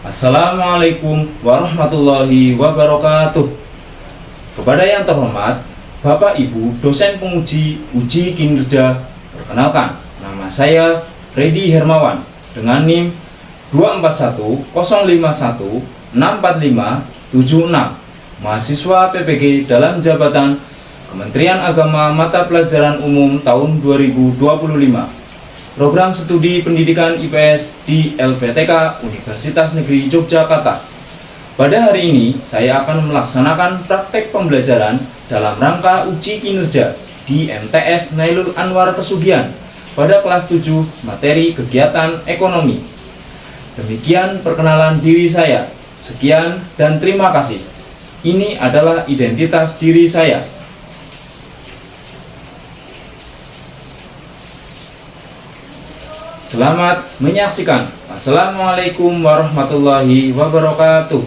Assalamualaikum warahmatullahi wabarakatuh. Kepada yang terhormat Bapak Ibu dosen penguji uji kinerja, perkenalkan, nama saya Freddy Hermawan dengan NIM 24105164576, mahasiswa PPG dalam jabatan Kementerian Agama Mata Pelajaran Umum tahun 2025. Program Studi Pendidikan IPS di LPTK Universitas Negeri Yogyakarta. Pada hari ini, saya akan melaksanakan praktek pembelajaran dalam rangka uji kinerja di MTS Nailul Anwar Pesugihan pada kelas 7 materi kegiatan ekonomi. Demikian perkenalan diri saya. Sekian dan terima kasih. Ini adalah identitas diri saya. Selamat menyaksikan. Assalamualaikum warahmatullahi wabarakatuh.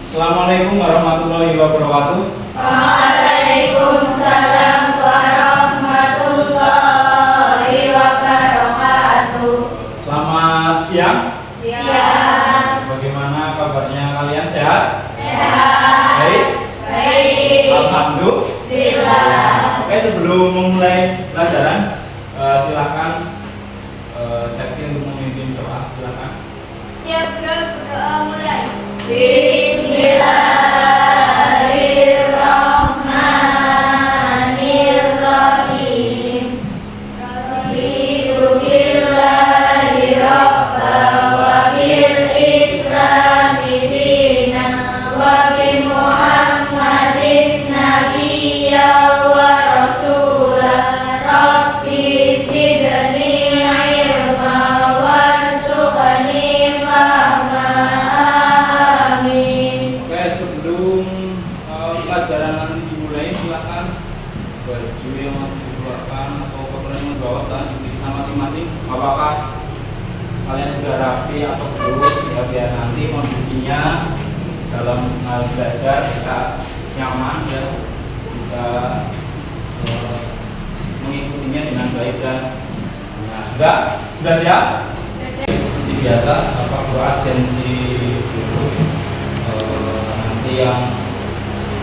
Assalamualaikum warahmatullahi wabarakatuh. Waalaikumsalam warahmatullahi wabarakatuh. Selamat siang. Siang. Bagaimana kabarnya kalian? Sehat? Sehat. Baik? Baik. Alhamdulillah. Oke, sebelum memulai pelajaran, silakan Septi untuk memimpin doa. Silakan. Siap, berdoa mulai. Bismillahirrahmanirrahim. Raditu billahi rabba wa bil islami dina wa bi Muhammadin nabiyya wa rasula. Rabbi zidni ilma warzuqni fahma. Oke, sebelum pelajaran nanti dimulai, silakan baju yang mau dikeluarkan atau kotoran yang dibawa dan diperiksa masing-masing. Apakah kalian sudah rapi atau belum? Ya, biar nanti kondisinya dalam hal belajar bisa nyaman, ya, bisa mengikutinya dengan baik dan sudah siap? Seperti biasa, doa absensi dulu. Nanti yang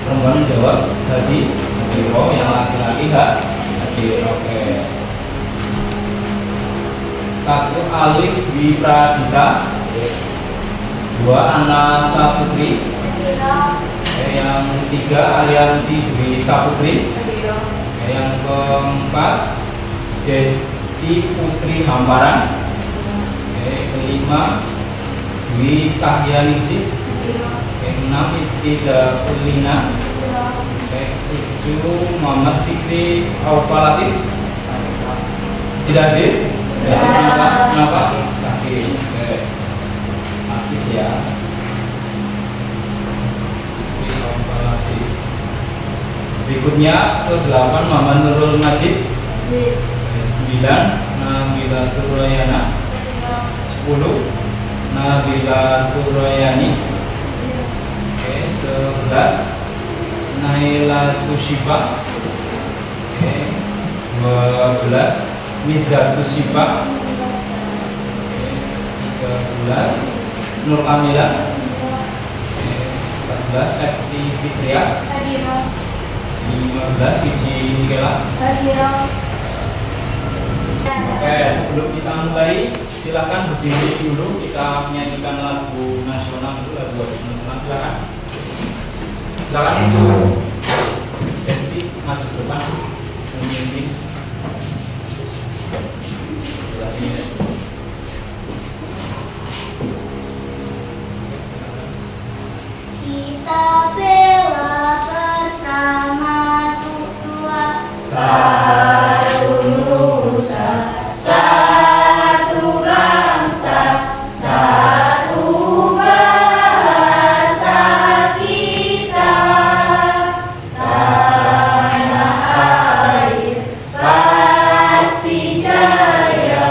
perempuan jawab tadi Hadiro, yang laki-laki Hadiro. Oke. 1 Alif Dwi Pradita, 2 Ana Saputri, yang 3 Arianti Dwi Saputri, yang keempat Desti Putri Hamparan, kelima Dwi Cahyaningsih, 6 Ibtida Kulina, 7 Muhammad Fikri Aufalatif. Tidak hadir? Kenapa? Sakit. Sakit ya. Fikri Aufalatif. Berikutnya ke-8 Muhammad Nurul Majid, 9 Nabila Turayana, 10 Nabila Turayani, 11 Naila Tushifa, 12 Miza Tushifa, 13 Nur Kamila, 14 Septi Fitria, 15 Fiji Nikela. Oke, sebelum kita mulai, silakan berdiri dulu, kita menyanyikan lagu nasional dulu, lagu nasional. Silakan untuk Desti maju ke depan memimpin. Sebelah sini ya. Kita bela bersama Tua. Satu nusa, satu bangsa, satu bahasa kita. Tanah air pasti jaya.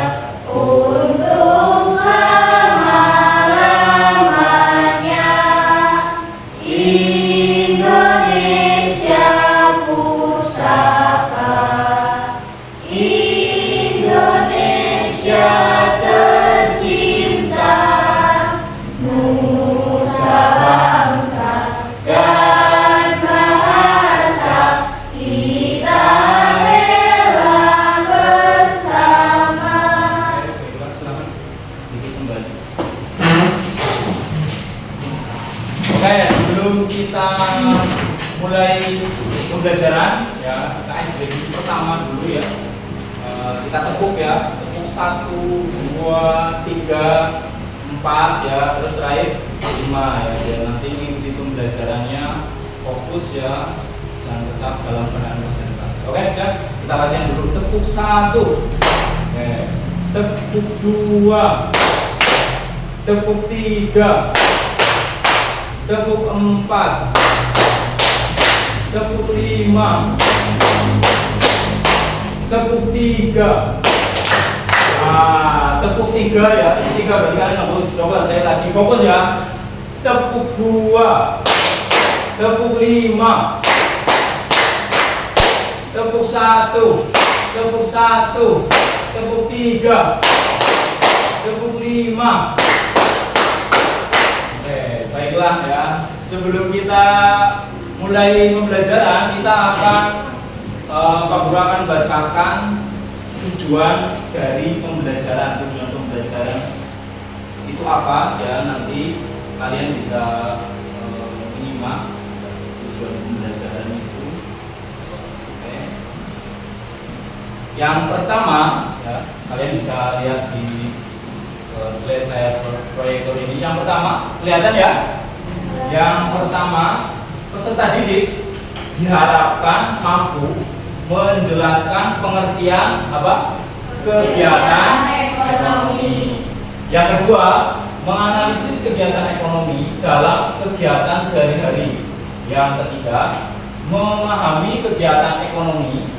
mulai pembelajaran ya KSBG pertama dulu ya. Kita tepuk ya, tepuk 1, 2, 3, 4 ya, terus terakhir 5 ya. Dan nanti mengikuti pembelajarannya fokus ya dan tetap dalam keadaan konsentrasi. Oke, siap. Kita latihan dulu. Tepuk 1, oke. Tepuk 2, tepuk 3, tepuk 4, tepuk 5, tepuk 3. Tepuk 3 ya, tepuk 3 berarti kalian harus coba saya lagi fokus ya. Tepuk 2, tepuk 5, tepuk 1, tepuk 1, tepuk 3, tepuk 5. Oke, baiklah ya. Sebelum kita mulai pembelajaran, kita akan Pak Guru akan bacakan tujuan dari pembelajaran. Tujuan pembelajaran itu apa ya, nanti kalian bisa menyimak tujuan pembelajaran itu. Oke. Yang pertama ya, kalian bisa lihat di slide layar proyektor ini. Yang pertama kelihatan ya. Yang pertama, peserta didik diharapkan mampu menjelaskan pengertian apa? Kegiatan ekonomi. Yang kedua, menganalisis kegiatan ekonomi dalam kegiatan sehari-hari. Yang ketiga, memahami kegiatan ekonomi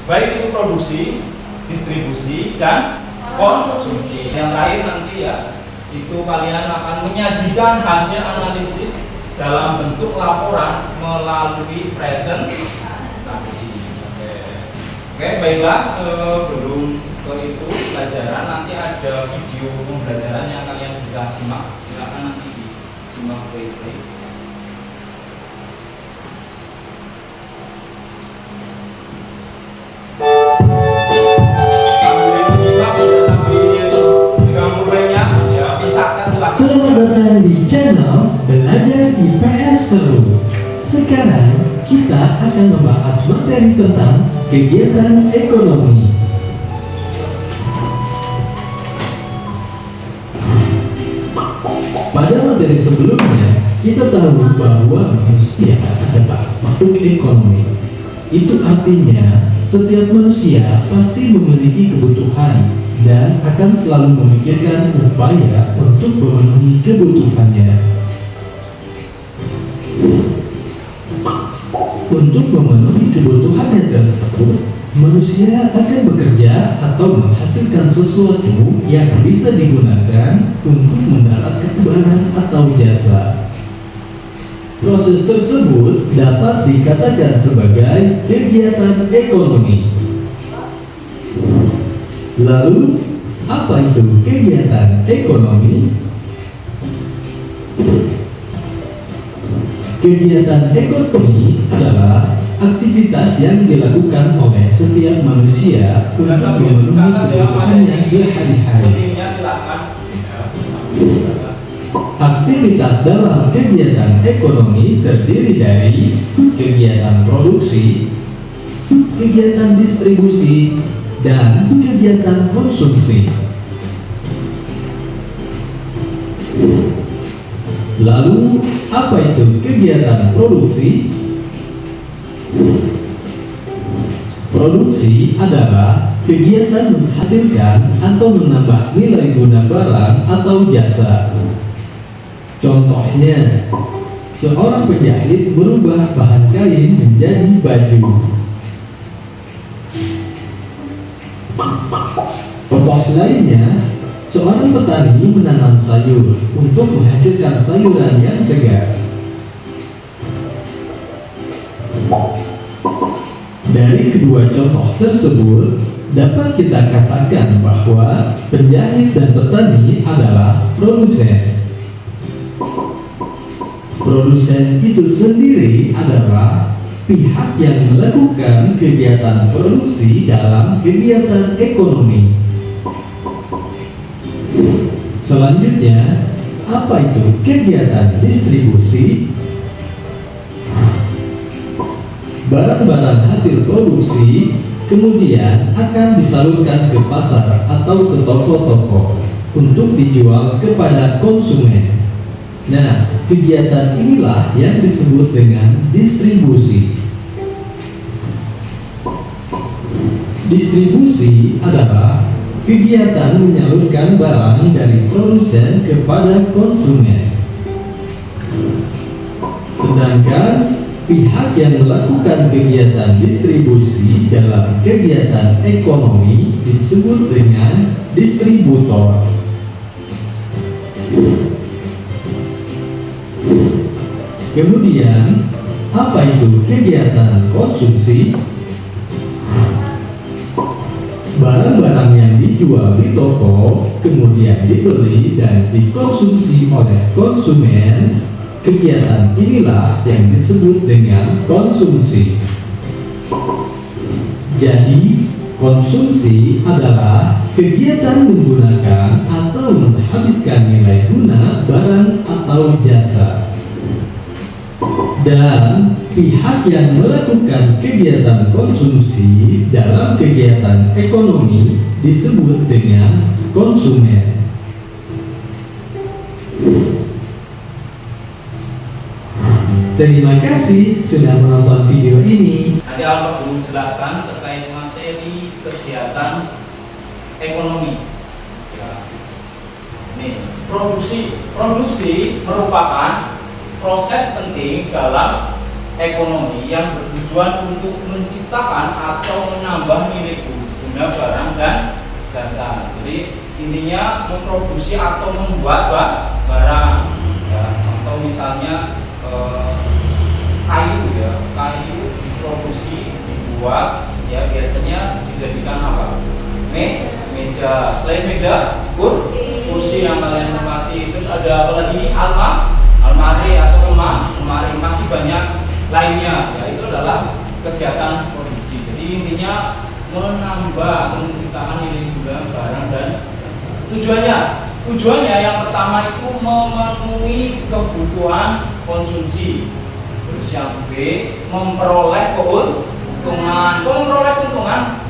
baik itu produksi, distribusi, dan konsumsi. Yang lain nanti ya, itu kalian akan menyajikan hasil analisis dalam bentuk laporan melalui presentasi. Oke, baiklah, sebelum ke itu pelajaran, nanti ada video pembelajaran yang kalian bisa simak. Silakan nanti disimak baik-baik. Selamat datang di channel Belajar IPS Seru. Sekarang kita akan membahas materi tentang kegiatan ekonomi. Pada materi sebelumnya, kita tahu bahwa manusia adalah makhluk ekonomi. Itu artinya setiap manusia pasti memiliki kebutuhan dan akan selalu memikirkan upaya untuk memenuhi kebutuhannya. Untuk memenuhi kebutuhannya tersebut, manusia akan bekerja atau menghasilkan sesuatu yang bisa digunakan untuk mendapatkan barang atau jasa. Proses tersebut dapat dikatakan sebagai kegiatan ekonomi. Lalu, apa itu kegiatan ekonomi? Kegiatan ekonomi adalah aktivitas yang dilakukan oleh setiap manusia untuk memenuhi kebutuhannya sehari-hari. Aktivitas dalam kegiatan ekonomi terdiri dari kegiatan produksi, kegiatan distribusi, dan kegiatan konsumsi. Lalu, apa itu kegiatan produksi? Produksi adalah kegiatan menghasilkan atau menambah nilai guna barang atau jasa. Contohnya, seorang penjahit merubah bahan kain menjadi baju. Contoh lainnya, seorang petani menanam sayur untuk menghasilkan sayuran yang segar. Dari kedua contoh tersebut, dapat kita katakan bahwa penjahit dan petani adalah produsen. Produsen itu sendiri adalah pihak yang melakukan kegiatan produksi dalam kegiatan ekonomi. Selanjutnya, apa itu kegiatan distribusi? Barang-barang hasil produksi kemudian akan disalurkan ke pasar atau ke toko-toko untuk dijual kepada konsumen. Nah, kegiatan inilah yang disebut dengan distribusi. Distribusi adalah kegiatan menyalurkan barang dari produsen kepada konsumen. Sedangkan pihak yang melakukan kegiatan distribusi dalam kegiatan ekonomi disebut dengan distributor. Kemudian, apa itu kegiatan konsumsi? Barang-barang yang dijual di toko kemudian dibeli dan dikonsumsi oleh konsumen. Kegiatan inilah yang disebut dengan konsumsi. Jadi, konsumsi adalah kegiatan menggunakan atau menghabiskan nilai guna barang atau jasa. Dan pihak yang melakukan kegiatan konsumsi dalam kegiatan ekonomi disebut dengan konsumen. Terima kasih sudah menonton video ini. Nanti Alfa Guru jelaskan terkait materi kegiatan ekonomi. Ya. Nih, produksi merupakan proses penting dalam ekonomi yang bertujuan untuk menciptakan atau menambah nilai guna barang dan jasa. Jadi intinya memproduksi atau membuat barang, ya. Atau misalnya kayu diproduksi, dibuat, ya biasanya dijadikan apa? Meja. Selain meja, kursi yang kalian tempati. Terus ada apa lagi? Almari atau lemari, masih banyak lainnya. Ya itu adalah kegiatan produksi. Jadi intinya menambah, menciptakan nilai guna barang dan tujuannya yang pertama itu memenuhi kebutuhan konsumsi. Terus yang B, memperoleh keuntungan.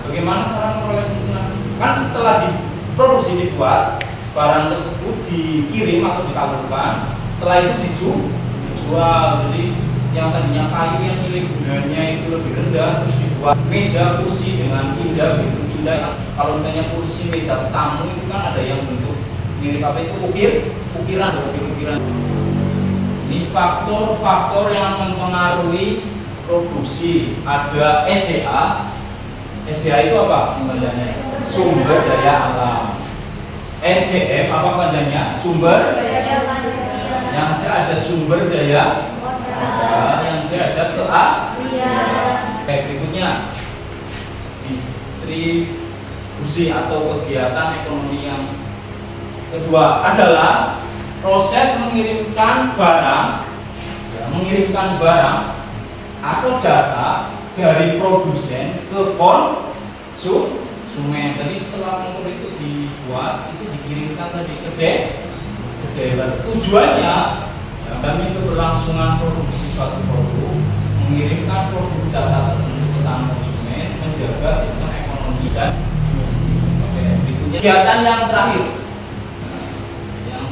Bagaimana cara memperoleh keuntungan? Kan setelah diproduksi, dibuat, barang tersebut dikirim atau disalurkan, setelah itu dijual. Jadi yang tadinya kayu yang nilai gunanya itu lebih rendah, terus dibuat meja, kursi dengan indah, begitu indah. Kalau misalnya kursi, meja tamu itu kan ada yang bentuk mirip apa itu ukiran. Ini faktor-faktor yang mempengaruhi produksi. Ada SDA. SDA itu apa sebenarnya? Sumber daya alam. SDM apa panjangnya? Sumber daya manusia. Yang C ada sumber daya modal. Yang D ada keahlian. Baik, berikutnya distribusi atau kegiatan ekonomi yang kedua adalah proses mengirimkan barang atau jasa dari produsen ke konsumen. Tadi setelah motor itu dibuat, itu dikirimkan tadi ke dealer. Tujuannya demi keberlangsungan produksi suatu produk, mengirimkan produk jasa tertentu ke tangan konsumen, menjaga sistem ekonomi dan industri. Berikutnya kegiatan yang terakhir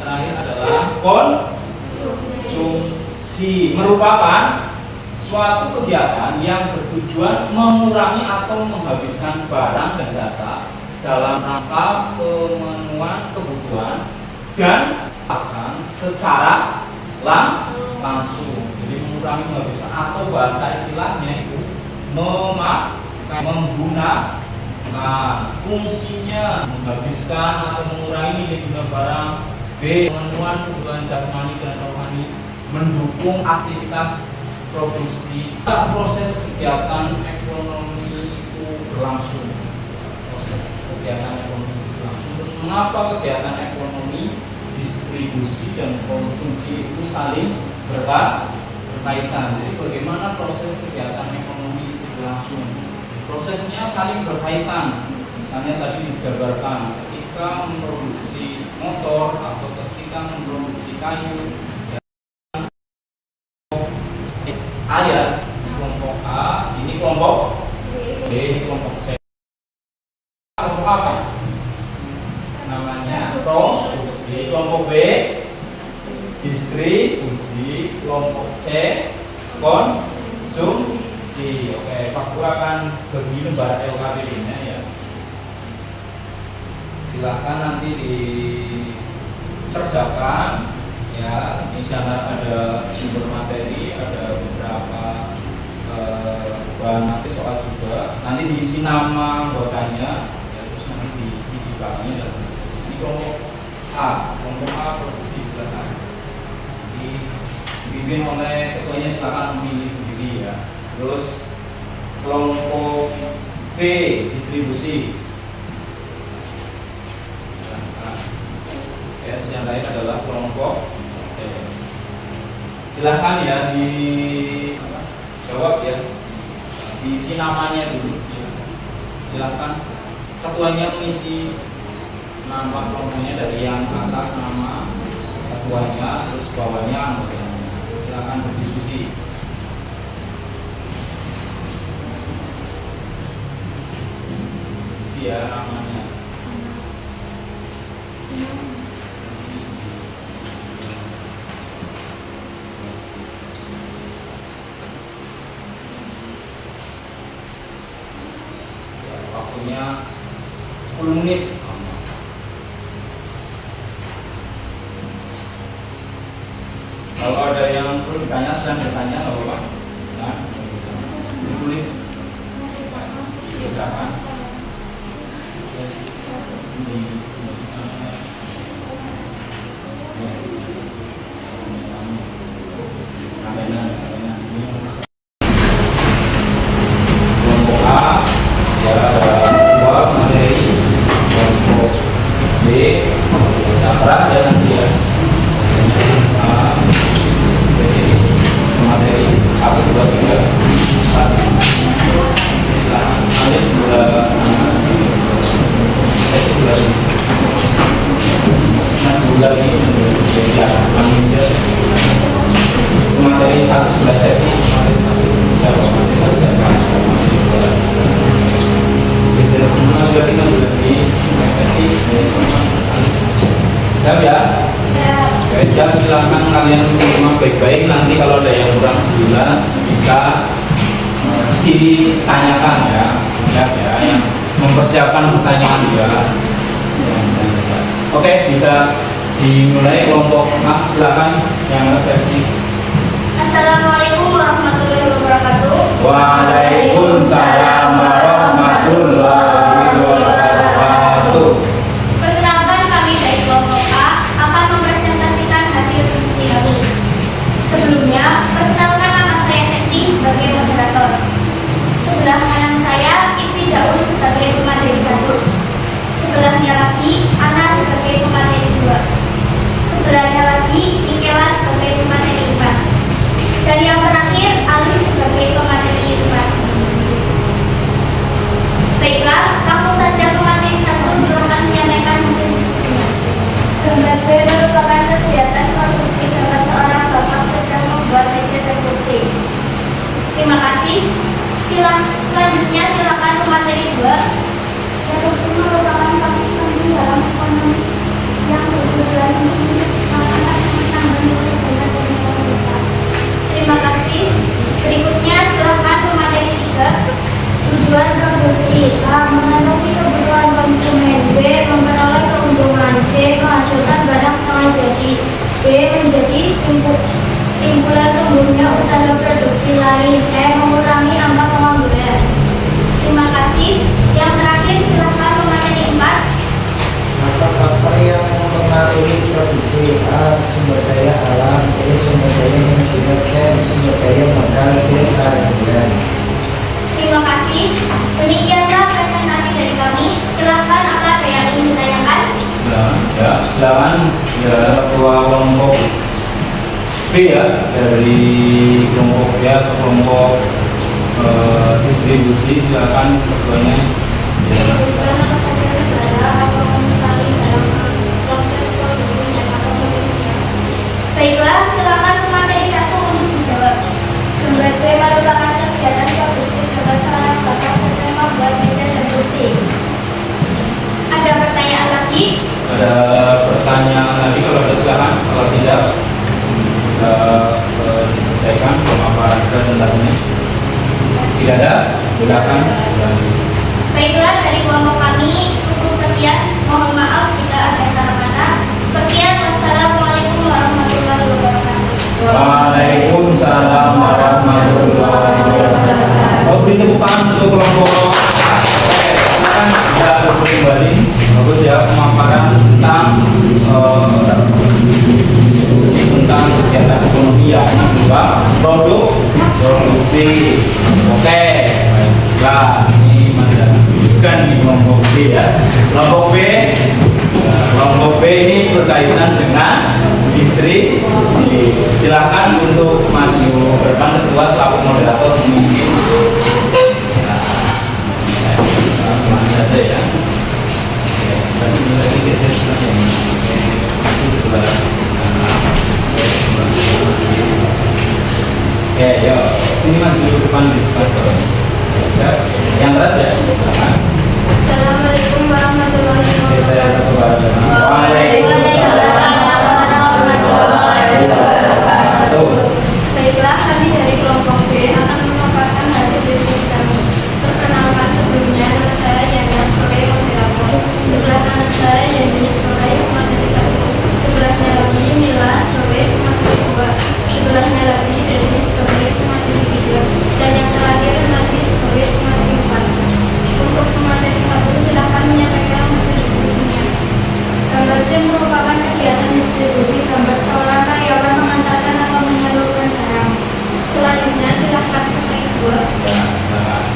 adalah konsumsi, merupakan suatu kegiatan yang bertujuan mengurangi atau menghabiskan barang dan jasa dalam rangka pemenuhan kebutuhan dan pasan secara langsung. Jadi mengurangi, menghabiskan, atau bahasa istilahnya itu menggunakan. Fungsinya menghabiskan atau mengurangi nilai guna barang. B, pemenuhan kebutuhan jasmani dan rohani, mendukung aktivitas produksi. Proses kegiatan ekonomi itu berlangsung. Terus mengapa kegiatan ekonomi, distribusi dan konsumsi itu saling berkaitan? Jadi bagaimana proses kegiatan ekonomi itu berlangsung? Prosesnya saling berkaitan. Misalnya tadi dijabarkan ketika memproduksi motor atau ketika memproduksi kayu, air kelompok A, ini kelompok B, ini kelompok C. Kelompok apa? Namanya produksi. Kelompok B distribusi, kelompok C konsumsi. Oke, Pak Guru akan bagi lembar LKPD-nya ya. Silahkan nanti dikerjakan ya. Di sana ada sumber materi, ada beberapa bahan nanti soal juga. Nanti diisi nama anggotanya, ya, terus nanti diisi di belakangnya. Ini kelompok A, produksi silahkan. Dipimpin oleh ketuanya, silahkan memilih sendiri ya. Terus kelompok B distribusi. Ya, yang lain adalah kelompok C. Silahkan ya dijawab ya, diisi namanya dulu ya. Silahkan ketuanya mengisi nama kelompoknya dari yang atas nama ketuanya, terus bawahnya anggotanya. Silahkan berdiskusi. Isi ya namanya. Waktunya 10 menit. Kalau ada yang perlu ditanya, silahkan bertanya, nggak apa-apa. Nah, ditulis, dikerjakan. Kelompok A ya ada dua materi, kelompok B keras ya nanti ya. A, C materi 1, 2, 3, 4. Silahkan kalian sebelah sana, saya sebelah ini, nah sebelah ini ya ambil cat materi 1 sebelah saya ini siap ya? Oke, siap. Silahkan kalian menyimak baik-baik. Nanti kalau ada yang kurang jelas bisa ditanyakan ya. Siap ya, yang mempersiapkan pertanyaan juga. Oke, bisa dimulai kelompok A. Silahkan yang resepsi. Assalamualaikum warahmatullahi wabarakatuh. Waalaikumsalam warahmatullahi wabarakatuh. Perkenalkan, kami dari kelompok A akan mempresentasikan hasil diskusi kami. Sebelumnya, perkenalkan nama saya Sekti sebagai moderator. Sebelah kanan saya Ibti Daud sebagai pemateri 1. Sebelahnya lagi Ana sebagai pemateri 2. Sebelahnya lagi Mikela sebagai pemateri 4. Dan yang terakhir Ali sebagai pemateri 4. Baiklah, langsung saja pemateri 1 silakan menyampaikan hasil diskusinya. Gambar B merupakan kegiatan produksi gambar seorang bapak sedang membuat meja dan kursi. Terima kasih. Selanjutnya silakan pemateri 2. Produksi merupakan proses penting dalam ekonomi yang bertujuan untuk menciptakan menambah perbedaan dan desa. Terima kasih. Berikutnya silakan pemateri 3. Tujuan produksi: A. Memenuhi kebutuhan konsumen. B. Memperoleh keuntungan. C. Menghasilkan barang setengah jadi. D. Menjadi stimulan tumbuhnya usaha produksi lain. E. Mengurangi angka pengangguran. Terima kasih. Yang terakhir silakan pemateri 4. Faktor yang mempengaruhi produksi: A. Sumber daya alam. B. Sumber daya manusia. C. Sumber daya modal. D. Keadilan. Terima kasih. Demikianlah presentasi dari kami. Silakan, apa ada yang ingin ditanyakan? Ya, silakan ya ketua kelompok B ya, dari kelompok B atau kelompok distribusi, silakan ketuanya. Kebutuhan apa saja negara atau komunikasi dalam proses produksinya atau solusinya. Baiklah, silakan pemateri 1 untuk menjawab. Gambar B merupakan Tidak ada? Silakan. Baiklah, dari kelompok kami cukup sekian. Mohon maaf jika ada salah kata. Sekian, wassalamualaikum warahmatullahi wabarakatuh. Waalaikumsalam warahmatullahi wabarakatuh. Beri tepuk tangan untuk kelompok A. Silakan kita terus kembali. Bagus ya, pemaparan tentang diskusi tentang kegiatan ekonomi yang juga produksi. Oke, baiklah. Ini bukan di kelompok B ya. Kelompok B ini berkaitan dengan distribusi. Silakan untuk maju ke depan ketua selaku moderator memimpin. Kemana saja ya? Sebelah sini lagi geser sebenarnya ini. Masih sebelah Oke, yuk. Sini maju ke depan di sebelah sana. Siap? Yang keras ya. Silakan. Assalamualaikum warahmatullahi wabarakatuh. Waalaikumsalam warahmatullahi wabarakatuh. Baiklah, kami dari kelompok B akan memaparkan hasil diskusi kami. Perkenalkan, sebelumnya nama saya Yani sebagai moderator. Sebelah kanan saya Yani sebagai pemateri 1. Sebelahnya lagi Mila sebagai pemateri 2. Sebelahnya lagi Desi sebagai pemateri 3. Dan yang terakhir Najib sebagai pemateri 4. Untuk pemateri 1 silakan menyampaikan hasil diskusinya. Gambar C merupakan kegiatan distribusi gambar seorang karyawan mengantarkan atau menyalurkan barang. Selanjutnya silakan pemateri 2.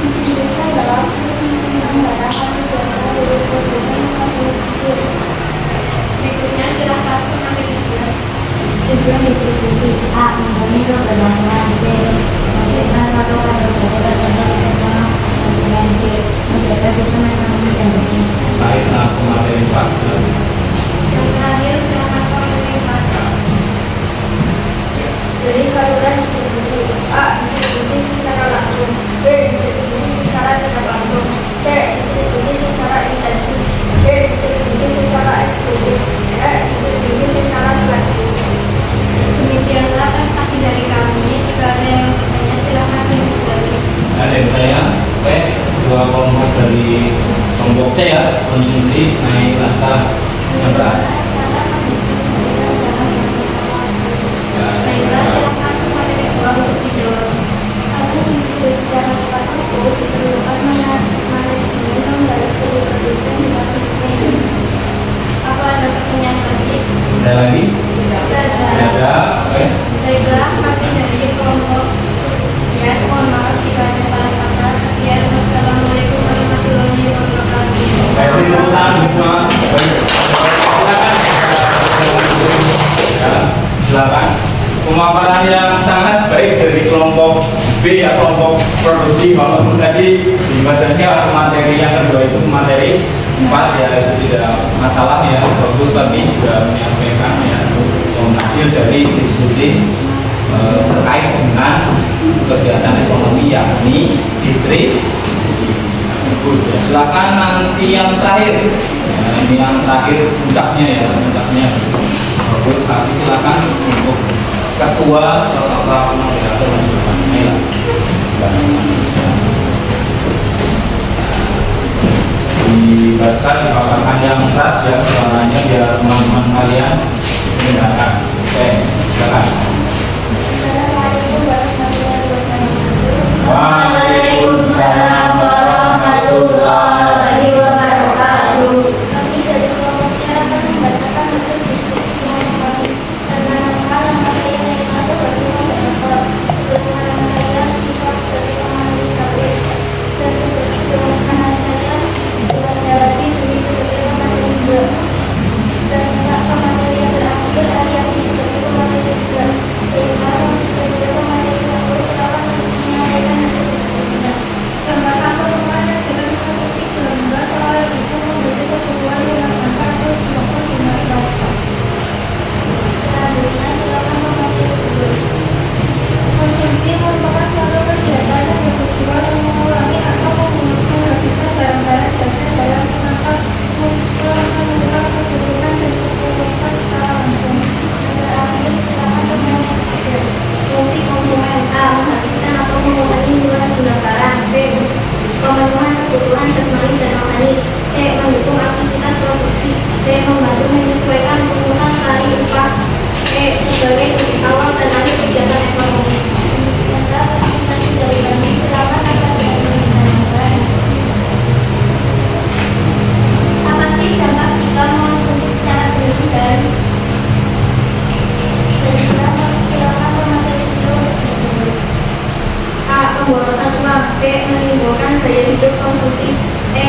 Distribusi adalah penyaluran barang atau biasa dari produsen ke konsumen. Berikutnya silakan pemateri 3. Tujuan distribusi: A. Membangun keberlangsungan. B. Memberikan pasokan bersahabat terhadap ekonomi konsumen. B. Menjaga sistem ekonomi dan bisnis. Baiklah, pemateri 4. Yang terakhir silakan pemateri 4. Jadi saluran distribusi: A. Distribusi secara langsung. B. Distribusi secara tidak langsung. C. Distribusi secara intensif. D. Distribusi secara eksklusif. E. Distribusi secara selektif. Demikianlah prestasi dari kami. Jika ada yang bertanya silakan dimulai. Ada yang bertanya? Oke, dua kelompok dari kelompok C ya, konsumsi naik rasa yang berat. Baiklah, silakan pemateri 2 untuk dijawab. Kami distribusi barang tepat waktu diperlukan manajemen dari produsen hingga konsumen. Apa ada pertanyaan lagi? Ada lagi? Tidak Ada. Oke. Baiklah, kami dari kelompok sekian. Mohon maaf jika ada salah kata. Sekian, wassalamualaikum warahmatullahi wabarakatuh. Baik, tepuk tangan semua. Baik. Silakan. Pemaparan yang sangat baik dari kelompok B ya, kelompok produksi, walaupun tadi dibacanya materi yang kedua itu materi 4 ya, itu tidak masalah ya, bagus, tapi sudah menyampaikan ya hasil dari diskusi terkait dengan kegiatan ekonomi yakni distribusi. Bagus ya, silakan nanti yang terakhir ya, ini yang terakhir puncaknya ya, puncaknya bagus, tapi silakan untuk ketua serta moderator menunjukkan nilai. Dibaca, dipaparkan yang keras ya suaranya biar teman-teman kalian mendengarkan. Oke, silakan. Assalamualaikum warahmatullahi wabarakatuh. Waalaikumsalam warahmatullahi wabarakatuh. Kami dari kelompok C akan membacakan hasil diskusi kelompok kami. Perkenalkan, nama saya Naima sebagai moderator. Sebelah kanan saya Siva sebagai pemateri 1. Dan sebelah kanan saya sebelahnya lagi Dwi sebagai pemateri 2. Dan pemateri yang terakhir Ariati sebagai pemateri 3. pemborosan uang. B. Menimbulkan gaya hidup konsumtif. C.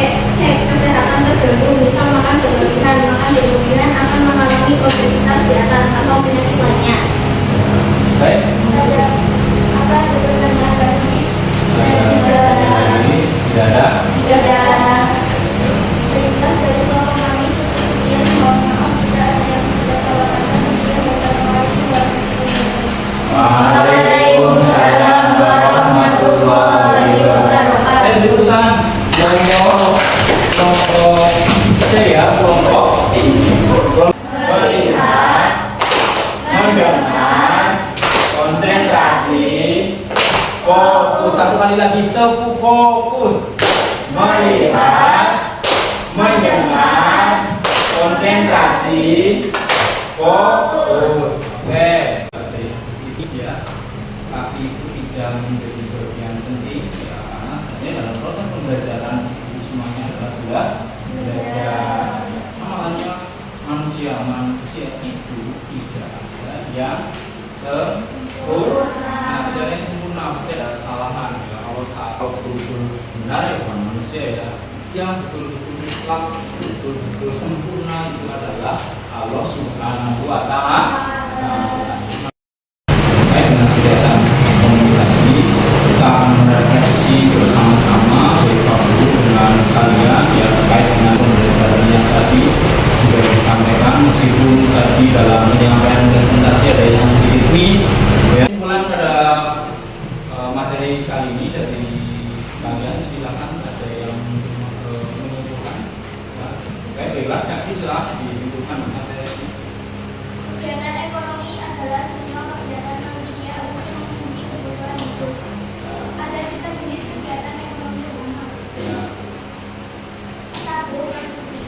Kesehatan terganggu, misal makan berlebihan akan mengalami obesitas di atas atau penyakit lainnya. Baik. Ada apa pertanyaan lagi? Tidak ada. Tidak ada. Perintah dari seorang kami sekian, mohon maaf tidak ada yang bisa salah kata. Sekian, wassalamualaikum warahmatullahi wabarakatuh. Waalaikumsalam warahmatullahi wabarakatuh. Liputan kelompok C ya, kelompok melihat, mendengar, konsentrasi, fokus. Satu kali lagi, tepu fokus. Melihat, mendengar, konsentrasi, fokus. Oke, sedikit ya. Tapi itu tidak menjadi bagian penting ya, karena sebenarnya dalam proses pembelajaran itu semuanya adalah belajar. Sama halnya manusia itu tidak ada yang sempurna. Tidak ada yang sempurna, pasti ada kesalahan ya. Kalau saat betul-betul benar ya bukan manusia ya. Yang betul-betul Islam, betul-betul sempurna itu adalah Allah Subhanahu wa Ta'ala. Terkait dengan kegiatan komunikasi, kita akan merefleksi bersama-sama Bapak Ibu dengan kalian ya, terkait dengan pembelajaran yang tadi sudah disampaikan. Meskipun tadi dalam penyampaian presentasi ada yang sedikit miss ya. Kesimpulan pada materi kali ini dari kalian, silakan ada yang menyimpulkan ya. Baiklah, silakan disimpulkan materi ini. Kegiatan ekonomi adalah semua kegiatan manusia untuk memenuhi kebutuhan hidup. Ada 3 jenis kegiatan ekonomi umum. Ya. 1. Produksi.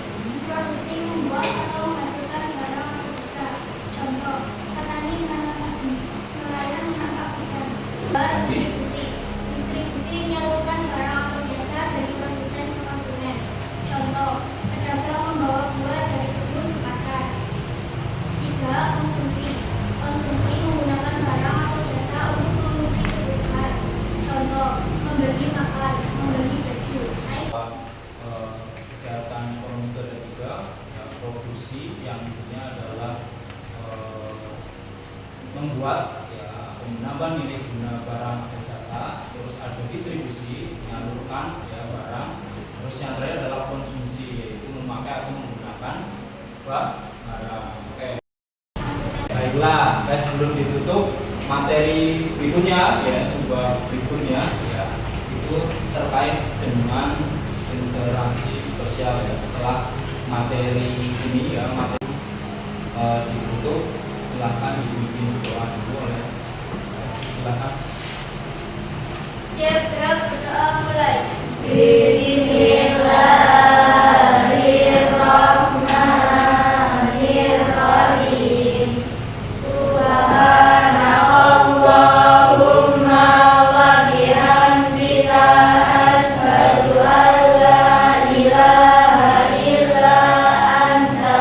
Produksi membuat atau menghasilkan barang atau jasa. Contoh, petani menanam padi, nelayan menangkap ikan. 2. Distribusi. Distribusi menyalurkan barang atau jasa dari produsen ke konsumen. Contoh, pedagang membawa buah dari kebun ke pasar. 3. Konsumsi. Konsumsi menggunakan barang atau jasa untuk memenuhi kebutuhan. Contoh, membeli makan, membeli baju. Kegiatan ekonomi itu ada 3 ya, produksi yang intinya adalah membuat ya, menambah nilai guna barang atau jasa. Terus ada distribusi, menyalurkan ya barang. Terus yang terakhir adalah konsumsi, yaitu memakai atau menggunakan barang. Oke. Baiklah, sebelum ditutup materi berikutnya ya, sebuah berikutnya ya, itu terkait dengan interaksi sosial ya. Setelah materi ini ya, materi ditutup, silakan dibimbing doa dulu oleh silakan. Siap, gerak, berdoa mulai. Bismillahirrahmanirrahim. Subhanallahumma wa bihamdika asyhadu an la ilaha illa anta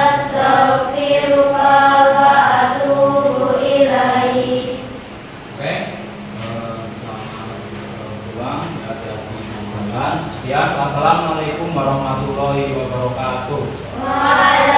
astaghfiruka wa atubu ilaik. Oke, selamat pulang ya, hati-hati di jalan. Sekian, wassalamualaikum warahmatullahi wabarakatuh. Waalaikumsalam.